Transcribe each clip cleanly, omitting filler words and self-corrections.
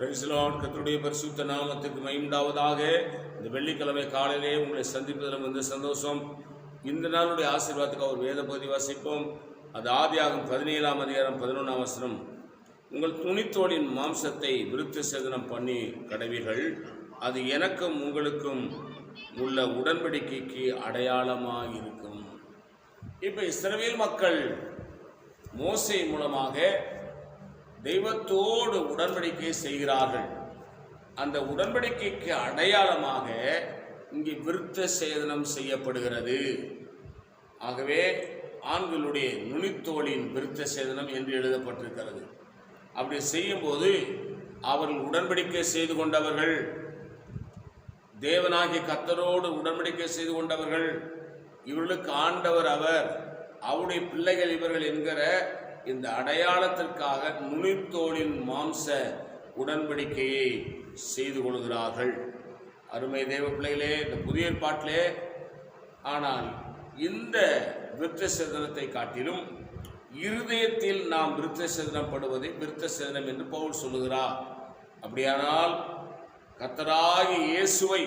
Praise the Lord. கர்த்தருடைய பரிசுத்த நாமத்துக்கு மகிமை உண்டாவதாக. இந்த வெள்ளிக்கிழமை காலையிலே உங்களை சந்திப்பதில் வந்து சந்தோஷம். இந்த நாளுடைய ஆசீர்வாதத்துக்கு ஒரு வேத பகுதி வாசிப்போம். அது ஆதியாகமம் 17ஆம் அதிகாரம் 11ஆம் வசனம். உங்கள் துணித்தோலின் மாம்சத்தை விருத்த சேதனம் பண்ணி கடவீர்கள், அது எனக்கும் உங்களுக்கும் உள்ள உடன்படிக்கைக்கு அடையாளமாக இருக்கும். இப்போ இஸ்ரவேல் மக்கள் மோசே மூலமாக தெய்வத்தோடு உடன்படிக்கை செய்கிறார்கள். அந்த உடன்படிக்கைக்கு அடையாளமாக இங்கே விருத்த சேதனம் செய்யப்படுகிறது. ஆகவே ஆண்களுடைய நுனித்தோலின் விருத்த சேதனம் என்று எழுதப்பட்டிருக்கிறது. அப்படி செய்யும்போது அவர்கள் உடன்படிக்கை செய்து கொண்டவர்கள், தேவனாகிய கர்த்தரோடு உடன்படிக்கை செய்து கொண்டவர்கள், இவர்களுக்கு ஆண்டவர் அவர், அவருடைய பிள்ளைகள் இவர்கள் என்கிற இந்த அடையாளத்திற்காக நுனித்தோலின் மாம்ச உடன்படிக்கையை செய்து கொள்கிறார்கள். அருமை தேவ பிள்ளைகளே, இந்த புதிய ஏற்பாட்டிலே ஆனால் இந்த விருத்த சேதனத்தை காட்டிலும் இருதயத்தில் நாம் விருத்த சேதனப்படுவதை விருத்த சேதனம் என்று பவுல் சொல்லுகிறார். அப்படியானால் கர்த்தராகிய இயேசுவை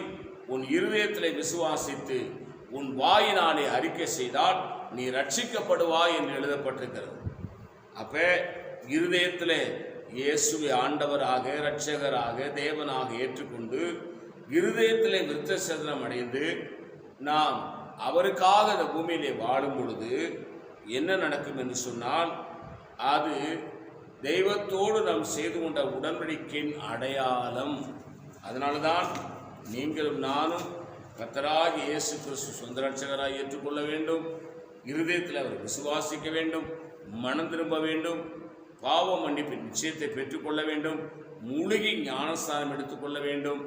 உன் இருதயத்திலே விசுவாசித்து உன் வாயினாலே அறிக்கை செய்தால் நீ ரட்சிக்கப்படுவாய் என்று எழுதப்பட்டிருக்கிறது. அப்போ இருதயத்தில் இயேசுவை ஆண்டவராக, இரட்சகராக, தேவனாக ஏற்றுக்கொண்டு இருதயத்திலே விருத்த சேதனம் அடைந்து நாம் அவருக்காக இந்த பூமியிலே வாழும் பொழுது என்ன நடக்கும் என்று சொன்னால், அது தெய்வத்தோடு நாம் செய்து கொண்ட உடன்படிக்கையின் அடையாளம். அதனால தான் நீங்களும் நானும் கர்த்தராகிய இயேசு கிறிஸ்து சொந்த இரட்சகராக ஏற்றுக்கொள்ள வேண்டும். இருதயத்தில் அவர் விசுவாசிக்க வேண்டும், மனம் திரும்ப வேண்டும், பாவ மன்னிப்பின் நிச்சயத்தை பெற்றுக்கொள்ள வேண்டும், மூழ்கி ஞானஸ்தானம் எடுத்துக்கொள்ள வேண்டும்.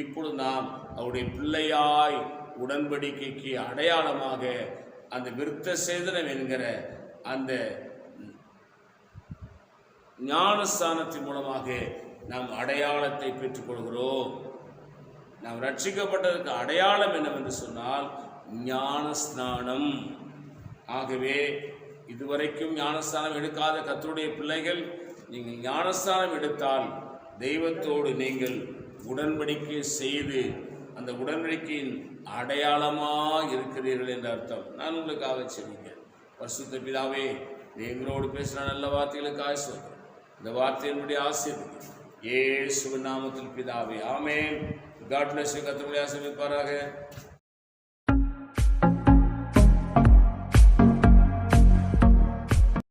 இப்பொழுது நாம் அவருடைய பிள்ளையாய் உடன்படிக்கைக்கு அடையாளமாக அந்த விருத்த சேதனம் என்கிற அந்த ஞானஸ்தானத்தின் மூலமாக நாம் அடையாளத்தை பெற்றுக்கொள்கிறோம். நாம் ரட்சிக்கப்பட்டதற்கு அடையாளம் என்னவென்று சொன்னால் ஞானஸ்நானம். ஆகவே இதுவரைக்கும் ஞானஸ்தானம் எடுக்காத கர்த்தருடைய பிள்ளைகள், நீங்கள் ஞானஸ்தானம் எடுத்தால் தெய்வத்தோடு நீங்கள் உடன்படிக்கை செய்து அந்த உடன்படிக்கையின் அடையாளமாக இருக்கிறீர்கள் என்ற அர்த்தம். நான் உங்களுக்காக செய்வீங்க. பரிசுத்த பிதாவே, எங்களோடு பேசுகிற நல்ல வார்த்தைகளுக்காக சொல்கிறேன். இந்த வார்த்தையினுடைய ஆசீர்வாதம் இயேசுவின் நாமத்தில் பிதாவே, ஆமென். God bless you. கர்த்தர் உங்களை ஆசீர்வதிப்பாராக.